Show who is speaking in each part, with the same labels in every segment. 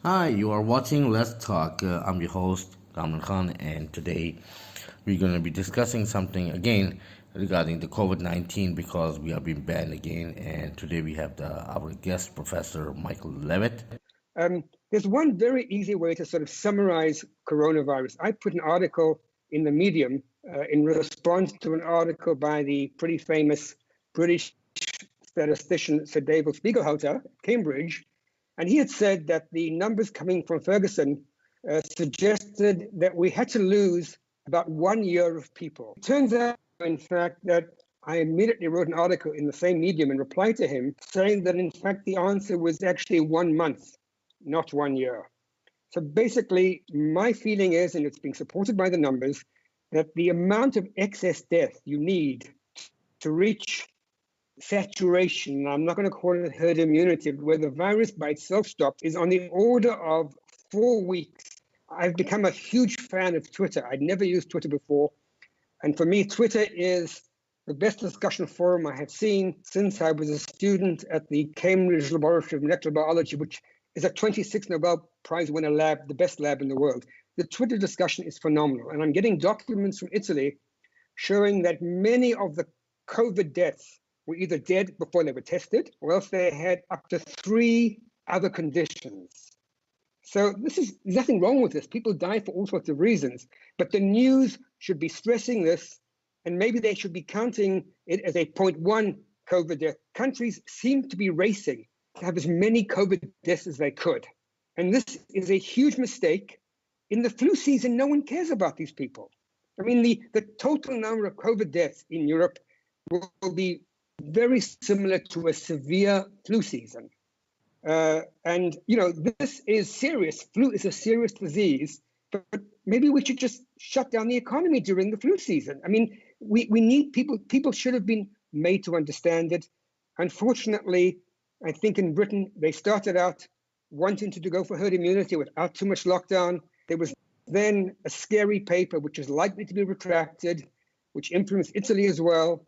Speaker 1: Hi, you are watching Let's Talk. I'm your host, Kamran, and today we're going to be discussing something again regarding the COVID 19 because we have been banned again. And today we have our guest, Professor Michael Levitt.
Speaker 2: There's one very easy way to sort of summarize coronavirus. I put an article in the Medium in response to an article by the pretty famous British statistician Sir David Spiegelhalter, Cambridge, and he had said that the numbers coming from Ferguson suggested that we had to lose about 1 year of people. It turns out, in fact, that I immediately wrote an article in the same medium in reply to him saying that, in fact, the answer was actually 1 month, not 1 year. So basically, my feeling is, and it's being supported by the numbers, that the amount of excess death you need to reach saturation, I'm not going to call it herd immunity, where the virus by itself stops, is on the order of 4 weeks. I've become a huge fan of Twitter. I'd never used Twitter before. And for me, Twitter is the best discussion forum I have seen since I was a student at the Cambridge Laboratory of Molecular Biology, which is a 26 Nobel Prize winner lab, the best lab in the world. The Twitter discussion is phenomenal. And I'm getting documents from Italy showing that many of the COVID deaths were either dead before they were tested, or else they had up to 3 other conditions. So there's nothing wrong with this. People die for all sorts of reasons, but the news should be stressing this, and maybe they should be counting it as a 0.1 COVID death. Countries seem to be racing to have as many COVID deaths as they could. And this is a huge mistake. In the flu season, no one cares about these people. I mean, the total number of COVID deaths in Europe will be very similar to a severe flu season. And, this is serious. Flu is a serious disease, but maybe we should just shut down the economy during the flu season. I mean, we need people should have been made to understand it. Unfortunately, I think in Britain, they started out wanting to go for herd immunity without too much lockdown. There was then a scary paper, which is likely to be retracted, which influenced Italy as well.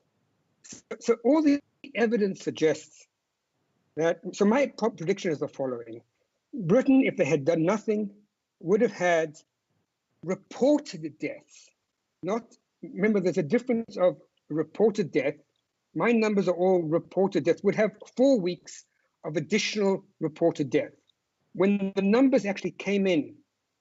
Speaker 2: So all the evidence suggests that, so my prediction is the following. Britain, if they had done nothing, would have had reported deaths. Remember, there's a difference of reported death. My numbers are all reported deaths, would have 4 weeks of additional reported death. When the numbers actually came in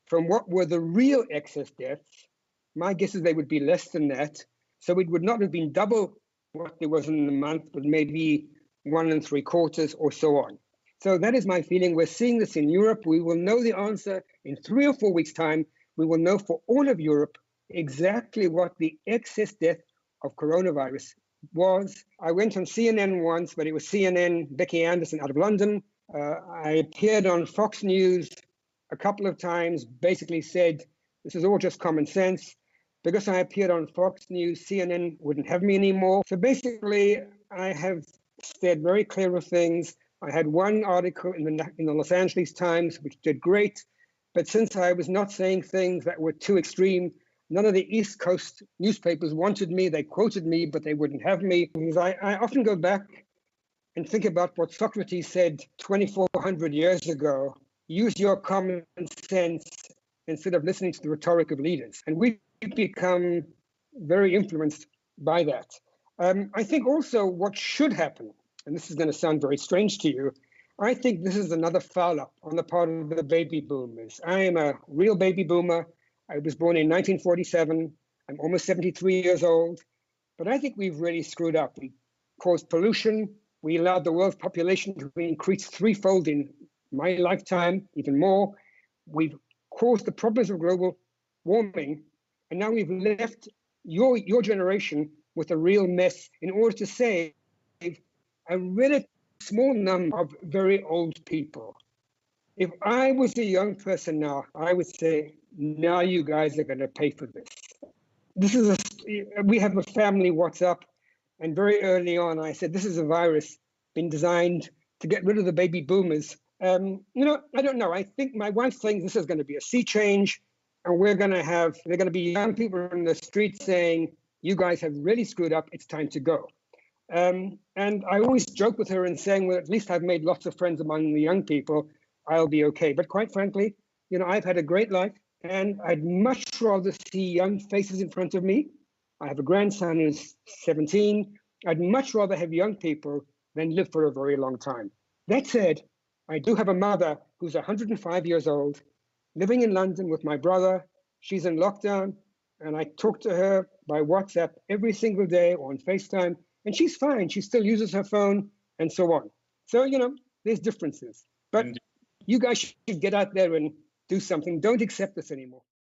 Speaker 2: from what were the real excess deaths, my guess is they would be less than that. So it would not have been double what there was in the month, but maybe 1 3/4 or so on. So that is my feeling. We're seeing this in Europe. We will know the answer in 3 or 4 weeks' time. We will know for all of Europe exactly what the excess death of coronavirus was. I went on CNN once, but it was CNN, Becky Anderson out of London. I appeared on Fox News a couple of times, basically said, this is all just common sense. Because I appeared on Fox News, CNN wouldn't have me anymore. So basically, I have stayed very clear of things. I had one article in the Los Angeles Times, which did great. But since I was not saying things that were too extreme, none of the East Coast newspapers wanted me. They quoted me, but they wouldn't have me. Because I often go back and think about what Socrates said 2,400 years ago. Use your common sense instead of listening to the rhetoric of leaders. And we've become very influenced by that. I think also what should happen, and this is going to sound very strange to you, I think this is another foul up on the part of the baby boomers. I am a real baby boomer. I was born in 1947. I'm almost 73 years old. But I think we've really screwed up. We caused pollution. We allowed the world's population to increase threefold in my lifetime, even more. We've caused the problems of global warming. And now we've left your generation with a real mess in order to save a relatively small number of very old people. If I was a young person now, I would say, now you guys are going to pay for this. We have a family WhatsApp, and very early on I said, this is a virus been designed to get rid of the baby boomers. I don't know. I think my wife's saying this is going to be a sea change, and they're going to be young people in the street saying, you guys have really screwed up, it's time to go. And I always joke with her and saying, well, at least I've made lots of friends among the young people. I'll be okay. But quite frankly, I've had a great life, and I'd much rather see young faces in front of me. I have a grandson who's 17. I'd much rather have young people than live for a very long time. That said, I do have a mother who's 105 years old, living in London with my brother. She's in lockdown, and I talk to her by WhatsApp every single day or on FaceTime, and she's fine. She still uses her phone and so on. So, there's differences. But you guys should get out there and do something. Don't accept this anymore.